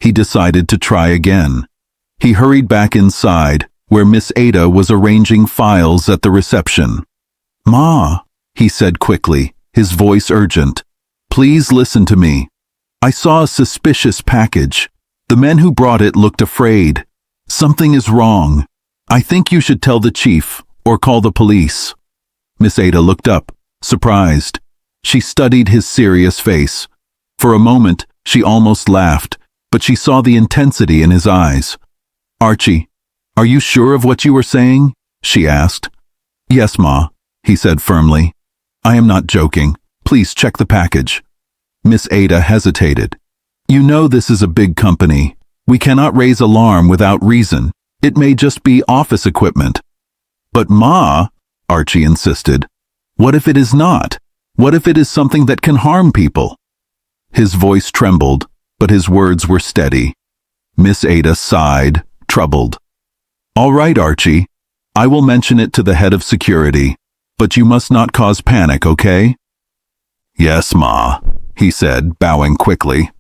he decided to try again. He hurried back inside, where Miss Ada was arranging files at the reception. "Ma," he said quickly, his voice urgent, "please listen to me. I saw a suspicious package. The men who brought it looked afraid. Something is wrong. I think you should tell the chief, or call the police." Miss Ada looked up, surprised. She studied his serious face. For a moment, she almost laughed, but she saw the intensity in his eyes. "Archie, are you sure of what you were saying?" she asked. "Yes, Ma," he said firmly. "I am not joking. Please check the package." Miss Ada hesitated. "You know this is a big company. We cannot raise alarm without reason. It may just be office equipment." "But Ma," Archie insisted, "what if it is not? What if it is something that can harm people?" His voice trembled, but his words were steady. Miss Ada sighed, troubled. "All right, Archie. I will mention it to the head of security, but you must not cause panic, okay?" "Yes, Ma," he said, bowing quickly.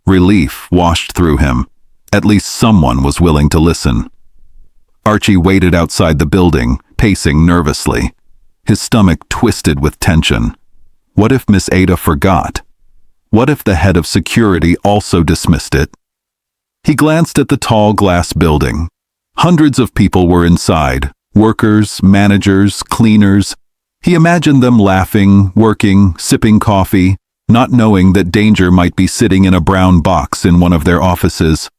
Relief washed through him. At least someone was willing to listen. Archie waited outside the building, pacing nervously. His stomach twisted with tension. What if Miss Ada forgot? What if the head of security also dismissed it? He glanced at the tall glass building. Hundreds of people were inside, workers, managers, cleaners. He imagined them laughing, working, sipping coffee, not knowing that danger might be sitting in a brown box in one of their offices.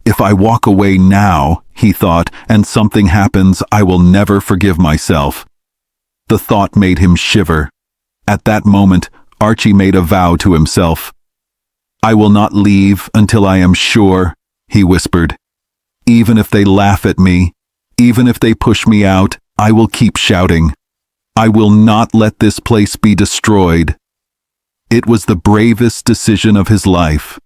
"If I walk away now," he thought, "and something happens, I will never forgive myself." The thought made him shiver. At that moment, Archie made a vow to himself. "I will not leave until I am sure," he whispered. "Even if they laugh at me, even if they push me out, I will keep shouting. I will not let this place be destroyed." It was the bravest decision of his life.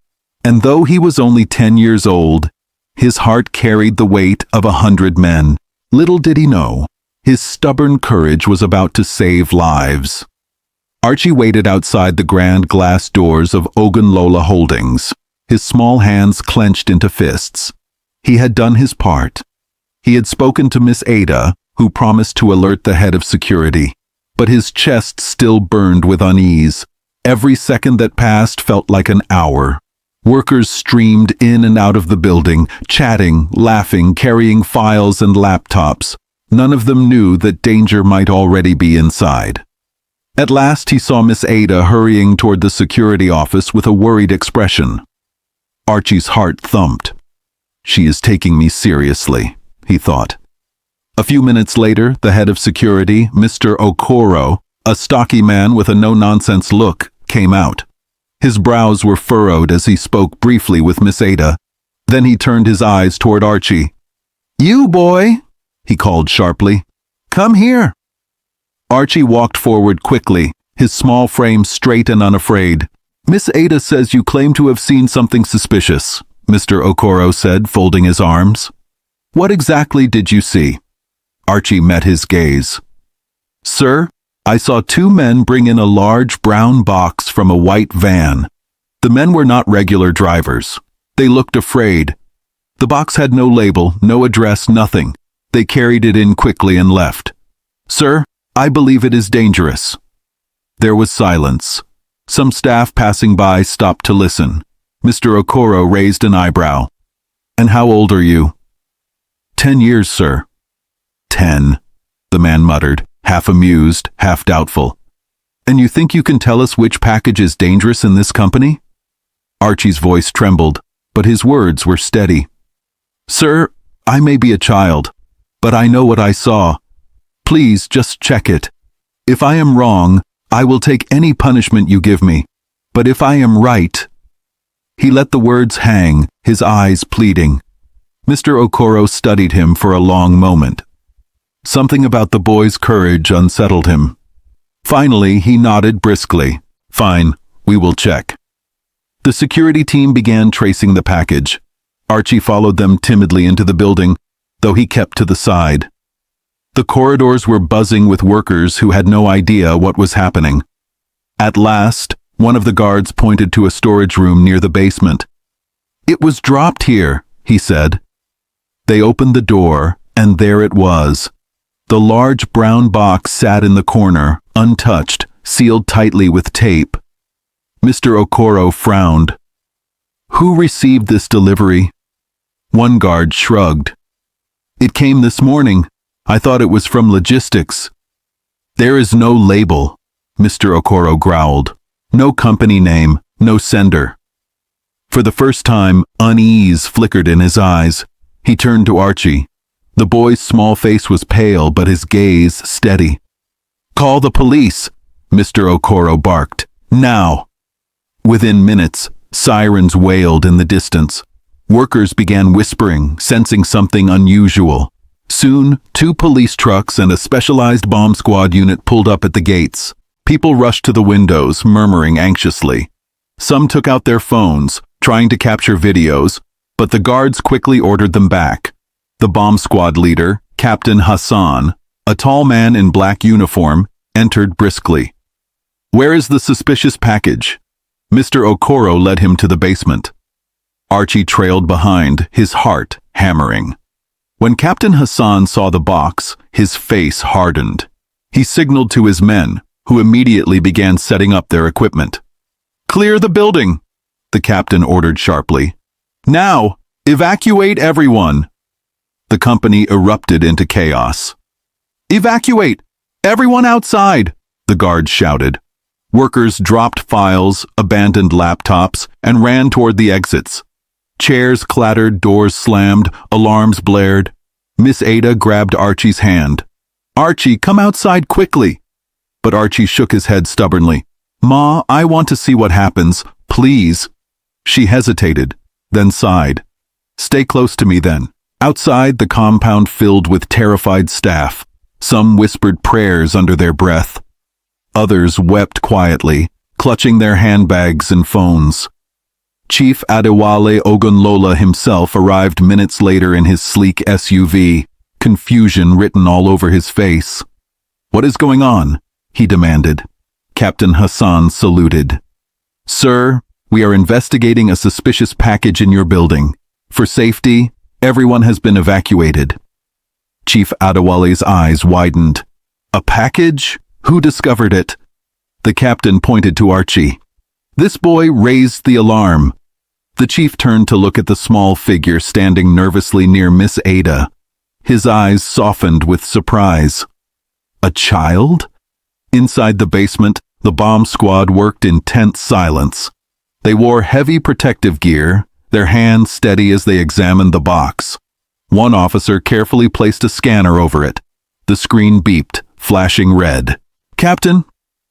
And though he was only 10 years old, his heart carried the weight of 100 men. Little did he know, his stubborn courage was about to save lives. Archie waited outside the grand glass doors of Ogunlola Holdings, his small hands clenched into fists. He had done his part. He had spoken to Miss Ada, who promised to alert the head of security, but his chest still burned with unease. Every second that passed felt like an hour. Workers streamed in and out of the building, chatting, laughing, carrying files and laptops. None of them knew that danger might already be inside. At last he saw Miss Ada hurrying toward the security office with a worried expression. Archie's heart thumped. "She is taking me seriously," he thought. A few minutes later, the head of security, Mr. Okoro, a stocky man with a no-nonsense look, came out. His brows were furrowed as he spoke briefly with Miss Ada. Then he turned his eyes toward Archie. "You, boy," he called sharply. "Come here." Archie walked forward quickly, his small frame straight and unafraid. "Miss Ada says you claim to have seen something suspicious," Mr. Okoro said, folding his arms. "What exactly did you see?" Archie met his gaze. "Sir, I saw 2 men bring in a large brown box from a white van. The men were not regular drivers. They looked afraid. The box had no label, no address, nothing. They carried it in quickly and left. Sir, I believe it is dangerous." There was silence. Some staff passing by stopped to listen. Mr. Okoro raised an eyebrow. "And how old are you?" 10 years, sir." 10, the man muttered, half amused, half doubtful. "And you think you can tell us which package is dangerous in this company?" Archie's voice trembled, but his words were steady. "Sir, I may be a child, but I know what I saw. Please just check it. If I am wrong, I will take any punishment you give me. But if I am right—" He let the words hang, his eyes pleading. Mr. Okoro studied him for a long moment. Something about the boy's courage unsettled him. Finally, he nodded briskly. "Fine, we will check." The security team began tracing the package. Archie followed them timidly into the building, though he kept to the side. The corridors were buzzing with workers who had no idea what was happening. At last, one of the guards pointed to a storage room near the basement. "It was dropped here," he said. They opened the door, and there it was. The large brown box sat in the corner, untouched, sealed tightly with tape. Mr. Okoro frowned. "Who received this delivery?" One guard shrugged. "It came this morning. I thought it was from logistics." "There is no label," Mr. Okoro growled. "No company name, no sender." For the first time, unease flickered in his eyes. He turned to Archie. The boy's small face was pale, but his gaze steady. "Call the police," Mr. Okoro barked. "Now!" Within minutes, sirens wailed in the distance. Workers began whispering, sensing something unusual. Soon, 2 police trucks and a specialized bomb squad unit pulled up at the gates. People rushed to the windows, murmuring anxiously. Some took out their phones, trying to capture videos, but the guards quickly ordered them back. The bomb squad leader, Captain Hassan, a tall man in black uniform, entered briskly. "Where is the suspicious package?" Mr. Okoro led him to the basement. Archie trailed behind, his heart hammering. When Captain Hassan saw the box, his face hardened. He signaled to his men, who immediately began setting up their equipment. "Clear the building," the captain ordered sharply. "Now, evacuate everyone." The company erupted into chaos. "Evacuate! Everyone outside!" the guards shouted. Workers dropped files, abandoned laptops, and ran toward the exits. Chairs clattered, doors slammed, alarms blared. Miss Ada grabbed Archie's hand. "Archie, come outside quickly!" But Archie shook his head stubbornly. "Ma, I want to see what happens, please." She hesitated, then sighed. "Stay close to me then." Outside, the compound filled with terrified staff. Some whispered prayers under their breath. Others wept quietly, clutching their handbags and phones. Chief Adewale Ogunlola himself arrived minutes later in his sleek SUV, confusion written all over his face. "What is going on?" he demanded. Captain Hassan saluted. "Sir, we are investigating a suspicious package in your building. For safety, everyone has been evacuated." Chief Adewale's eyes widened. "A package? Who discovered it?" The captain pointed to Archie. This boy raised the alarm. The chief turned to look at the small figure standing nervously near Miss Ada. His eyes softened with surprise. A child? Inside the basement, the bomb squad worked in tense silence. They wore heavy protective gear, their hands steady as they examined the box. One officer carefully placed a scanner over it. The screen beeped, flashing red. "Captain,"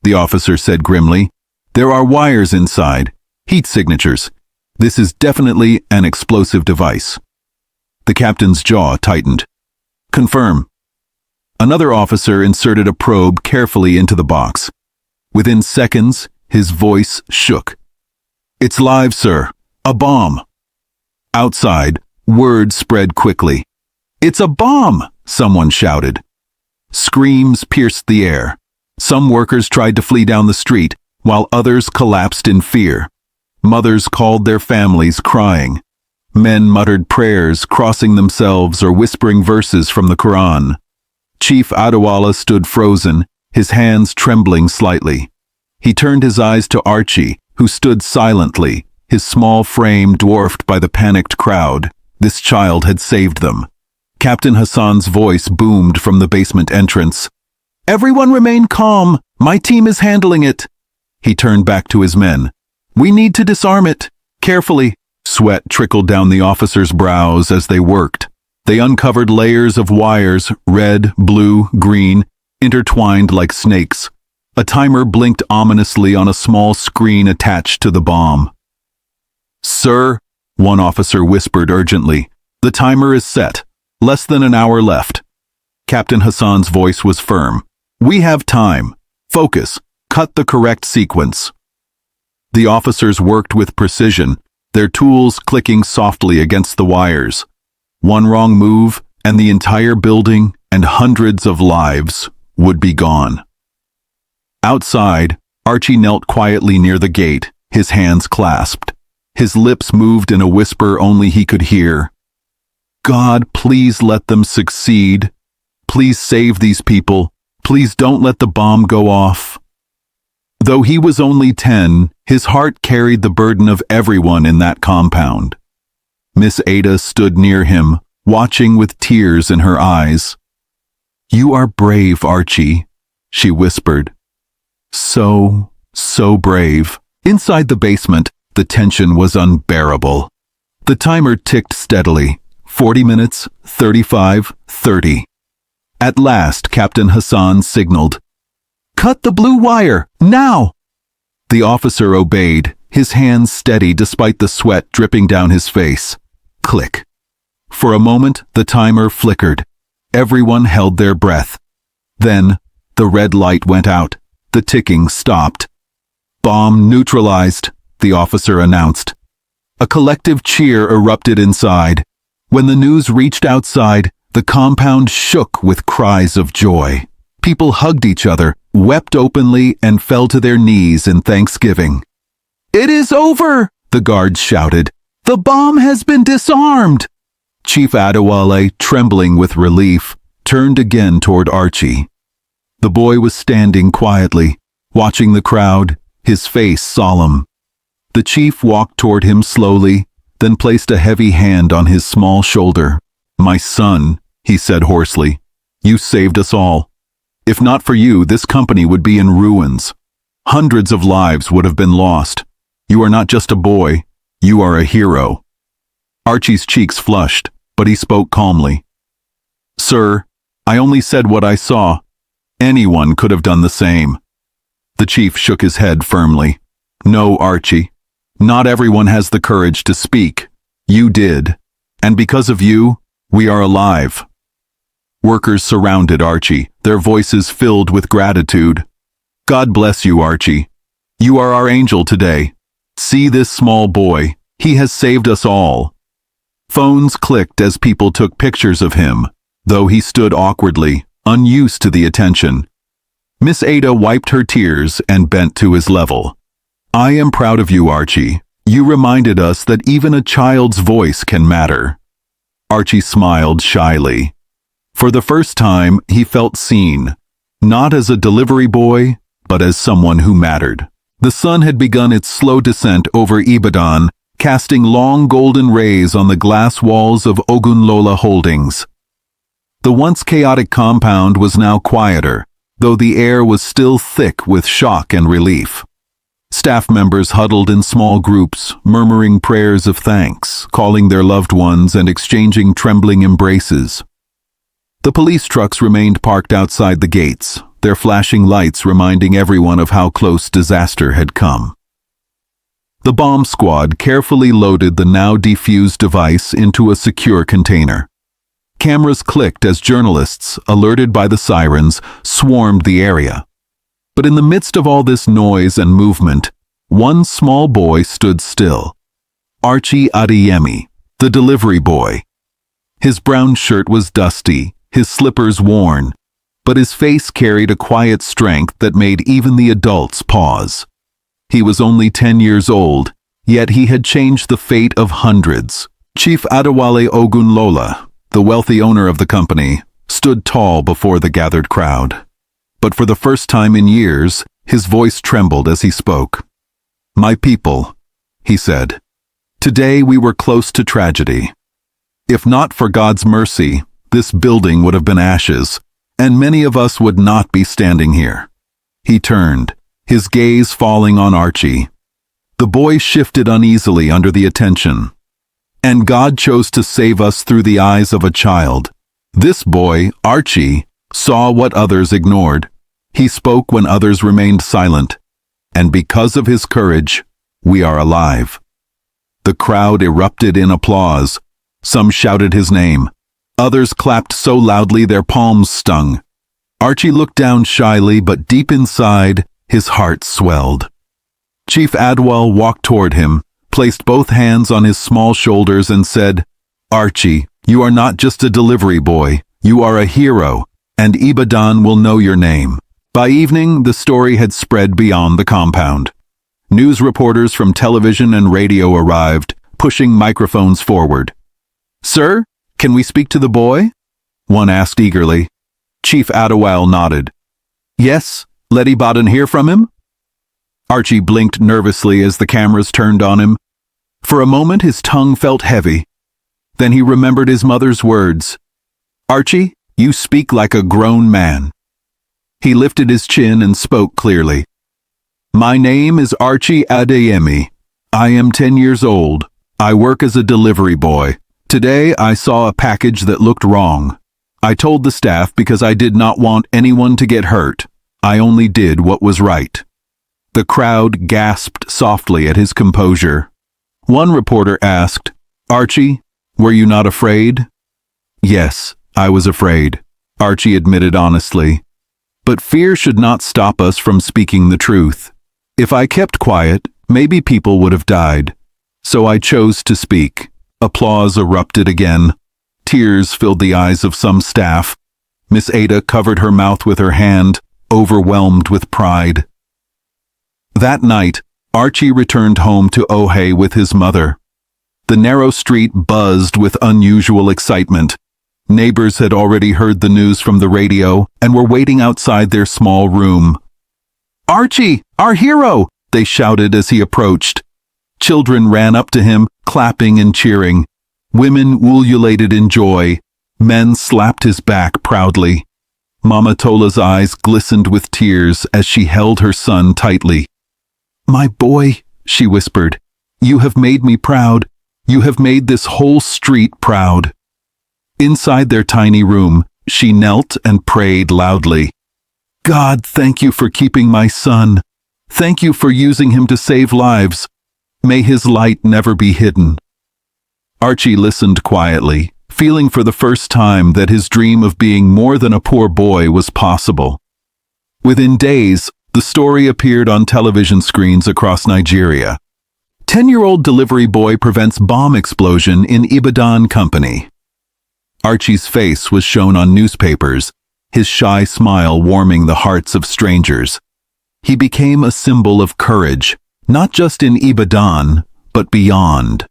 the officer said grimly, "there are wires inside, heat signatures. This is definitely an explosive device." The captain's jaw tightened. "Confirm." Another officer inserted a probe carefully into the box. Within seconds, his voice shook. "It's live, sir. A bomb." Outside, word spread quickly. "It's a bomb!" someone shouted. Screams pierced the air. Some workers tried to flee down the street, while others collapsed in fear. Mothers called their families, crying. Men muttered prayers, crossing themselves or whispering verses from the Quran. Chief Adewale stood frozen, his hands trembling slightly. He turned his eyes to Archie, who stood silently, his small frame dwarfed by the panicked crowd. This child had saved them. Captain Hassan's voice boomed from the basement entrance. "Everyone remain calm. My team is handling it." He turned back to his men. "We need to disarm it. Carefully." Sweat trickled down the officers' brows as they worked. They uncovered layers of wires, red, blue, green, intertwined like snakes. A timer blinked ominously on a small screen attached to the bomb. "Sir," one officer whispered urgently, "the timer is set. Less than an hour left." Captain Hassan's voice was firm. "We have time. Focus. Cut the correct sequence." The officers worked with precision, their tools clicking softly against the wires. One wrong move, and the entire building and hundreds of lives would be gone. Outside, Archie knelt quietly near the gate, his hands clasped. His lips moved in a whisper only he could hear. God, please let them succeed. Please save these people. Please don't let the bomb go off. Though he was only 10, his heart carried the burden of everyone in that compound. Miss Ada stood near him, watching with tears in her eyes. You are brave, Archie, she whispered. So brave. Inside the basement, the tension was unbearable. The timer ticked steadily. 40 minutes, 35, 30. At last, Captain Hassan signaled, "Cut the blue wire, now!" The officer obeyed, his hands steady despite the sweat dripping down his face. Click. For a moment, the timer flickered. Everyone held their breath. Then, the red light went out. The ticking stopped. Bomb neutralized, the officer announced. A collective cheer erupted inside. When the news reached outside, the compound shook with cries of joy. People hugged each other, wept openly, and fell to their knees in thanksgiving. "It is over!" the guards shouted. "The bomb has been disarmed!" Chief Adewale, trembling with relief, turned again toward Archie. The boy was standing quietly, watching the crowd, his face solemn. The chief walked toward him slowly, then placed a heavy hand on his small shoulder. "My son," he said hoarsely, "you saved us all. If not for you, this company would be in ruins. Hundreds of lives would have been lost. You are not just a boy, you are a hero." Archie's cheeks flushed, but he spoke calmly. "Sir, I only said what I saw. Anyone could have done the same." The chief shook his head firmly. "No, Archie. Not everyone has the courage to speak. You did. And because of you, we are alive." Workers surrounded Archie, their voices filled with gratitude. "God bless you, Archie. You are our angel today. See this small boy. He has saved us all." Phones clicked as people took pictures of him, though he stood awkwardly, unused to the attention. Miss Ada wiped her tears and bent to his level. "I am proud of you, Archie. You reminded us that even a child's voice can matter." Archie smiled shyly. For the first time, he felt seen, not as a delivery boy, but as someone who mattered. The sun had begun its slow descent over Ibadan, casting long golden rays on the glass walls of Ogunlola Holdings. The once chaotic compound was now quieter, though the air was still thick with shock and relief. Staff members huddled in small groups, murmuring prayers of thanks, calling their loved ones and exchanging trembling embraces. The police trucks remained parked outside the gates, their flashing lights reminding everyone of how close disaster had come. The bomb squad carefully loaded the now defused device into a secure container. Cameras clicked as journalists, alerted by the sirens, swarmed the area. But in the midst of all this noise and movement, one small boy stood still. Archie Adeyemi, the delivery boy. His brown shirt was dusty, his slippers worn, but his face carried a quiet strength that made even the adults pause. He was only 10 years old, yet he had changed the fate of hundreds. Chief Adewale Ogunlola, the wealthy owner of the company, stood tall before the gathered crowd. But for the first time in years, his voice trembled as he spoke. "My people," he said, "today we were close to tragedy. If not for God's mercy, this building would have been ashes, and many of us would not be standing here." He turned, his gaze falling on Archie. The boy shifted uneasily under the attention. "And God chose to save us through the eyes of a child. This boy, Archie, saw what others ignored. He spoke when others remained silent. And because of his courage, we are alive." The crowd erupted in applause. Some shouted his name. Others clapped so loudly their palms stung. Archie looked down shyly, but deep inside, his heart swelled. Chief Adwal walked toward him, placed both hands on his small shoulders and said, "Archie, you are not just a delivery boy, you are a hero, and Ibadan will know your name." By evening, the story had spread beyond the compound. News reporters from television and radio arrived, pushing microphones forward. "Sir, can we speak to the boy?" one asked eagerly. Chief Adewale nodded. "Yes, let Ibadan hear from him?" Archie blinked nervously as the cameras turned on him. For a moment his tongue felt heavy. Then he remembered his mother's words. "Archie, you speak like a grown man." He lifted his chin and spoke clearly. "My name is Archie Adeyemi. I am 10 years old. I work as a delivery boy. Today I saw a package that looked wrong. I told the staff because I did not want anyone to get hurt. I only did what was right." The crowd gasped softly at his composure. One reporter asked, "Archie, were you not afraid?" "Yes, I was afraid," Archie admitted honestly. "But fear should not stop us from speaking the truth. If I kept quiet, maybe people would have died. So I chose to speak." Applause erupted again. Tears filled the eyes of some staff. Miss Ada covered her mouth with her hand, overwhelmed with pride. That night, Archie returned home to Ohe with his mother. The narrow street buzzed with unusual excitement. Neighbors had already heard the news from the radio and were waiting outside their small room. "Archie, our hero!" they shouted as he approached. Children ran up to him, clapping and cheering. Women ululated in joy. Men slapped his back proudly. Mama Tola's eyes glistened with tears as she held her son tightly. "My boy," she whispered, "you have made me proud. You have made this whole street proud." Inside their tiny room, she knelt and prayed loudly. "God, thank you for keeping my son. Thank you for using him to save lives. May his light never be hidden." Archie listened quietly, feeling for the first time that his dream of being more than a poor boy was possible. Within days, the story appeared on television screens across Nigeria. 10-year-old delivery boy prevents bomb explosion in Ibadan company. Archie's face was shown on newspapers, his shy smile warming the hearts of strangers. He became a symbol of courage, not just in Ibadan, but beyond.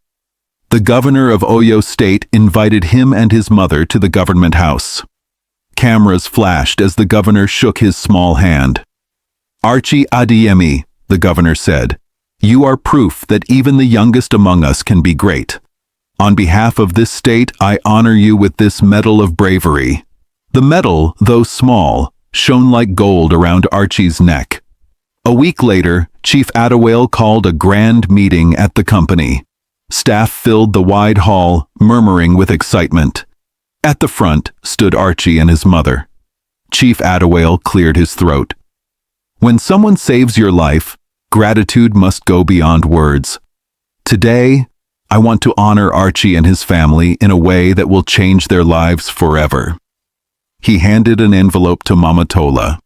The governor of Oyo State invited him and his mother to the government house. Cameras flashed as the governor shook his small hand. "Archie Adeyemi," the governor said, "you are proof that even the youngest among us can be great. On behalf of this state, I honor you with this Medal of Bravery." The medal, though small, shone like gold around Archie's neck. A week later, Chief Adewale called a grand meeting at the company. Staff filled the wide hall, murmuring with excitement. At the front stood Archie and his mother. Chief Adewale cleared his throat. "When someone saves your life, gratitude must go beyond words. Today, I want to honor Archie and his family in a way that will change their lives forever." He handed an envelope to Mama Tola.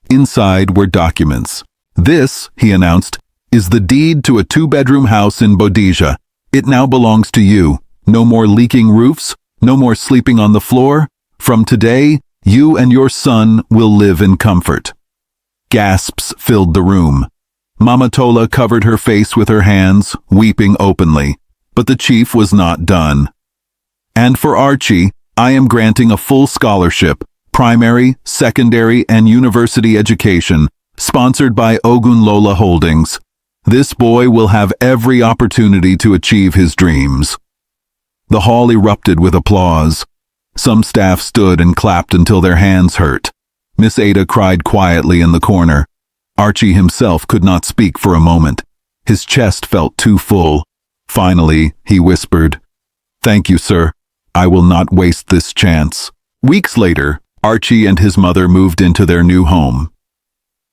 Inside were documents. "This," he announced, "is the deed to a 2-bedroom house in Bodija. It now belongs to you. No more leaking roofs, no more sleeping on the floor. From today, you and your son will live in comfort." Gasps filled the room. Mama Tola covered her face with her hands, weeping openly. But the chief was not done. "And for Archie, I am granting a full scholarship, primary, secondary, and university education, sponsored by Ogunlola Holdings. This boy will have every opportunity to achieve his dreams." The hall erupted with applause. Some staff stood and clapped until their hands hurt. Miss Ada cried quietly in the corner. Archie himself could not speak for a moment. His chest felt too full. Finally, he whispered, "Thank you, sir. I will not waste this chance." Weeks later, Archie and his mother moved into their new home.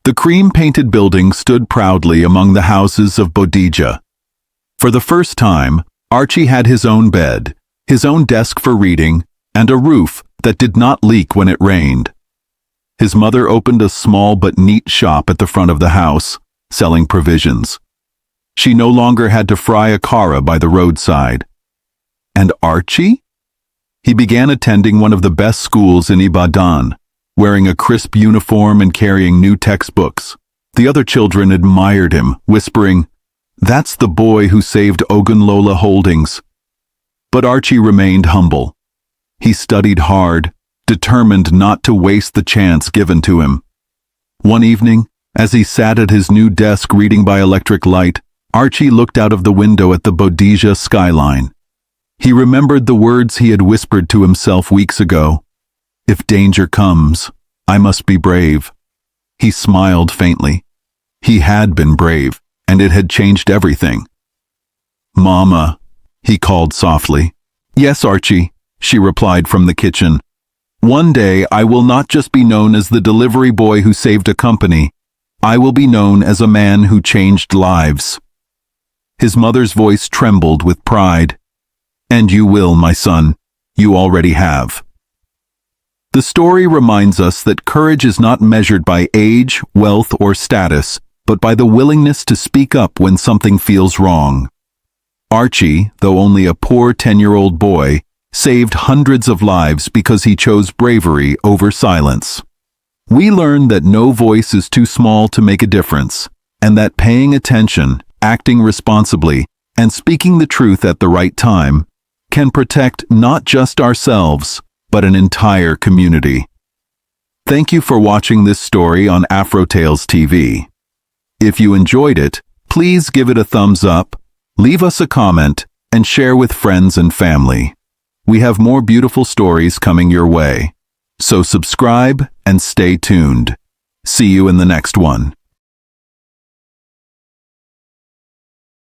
The cream-painted building stood proudly among the houses of Bodija. For the first time, Archie had his own bed, his own desk for reading, and a roof that did not leak when it rained. His mother opened a small but neat shop at the front of the house, selling provisions. She no longer had to fry a kara by the roadside. And Archie? He began attending one of the best schools in Ibadan, wearing a crisp uniform and carrying new textbooks. The other children admired him, whispering, "That's the boy who saved Ogunlola Holdings." But Archie remained humble. He studied hard, determined not to waste the chance given to him. One evening, as he sat at his new desk reading by electric light, Archie looked out of the window at the Bodija skyline. He remembered the words he had whispered to himself weeks ago. "If danger comes, I must be brave." He smiled faintly. He had been brave, and it had changed everything. "Mama," he called softly. "Yes, Archie," she replied from the kitchen. "One day I will not just be known as the delivery boy who saved a company. I will be known as a man who changed lives." His mother's voice trembled with pride. "And you will, my son. You already have." The story reminds us that courage is not measured by age, wealth, or status, but by the willingness to speak up when something feels wrong. Archie, though only a poor 10-year-old boy, saved hundreds of lives because he chose bravery over silence. We learn that no voice is too small to make a difference, and that paying attention, acting responsibly, and speaking the truth at the right time can protect not just ourselves, but an entire community. Thank you for watching this story on Afrotales TV. If you enjoyed it, please give it a thumbs up, leave us a comment, and share with friends and family. We have more beautiful stories coming your way. So subscribe and stay tuned. See you in the next one.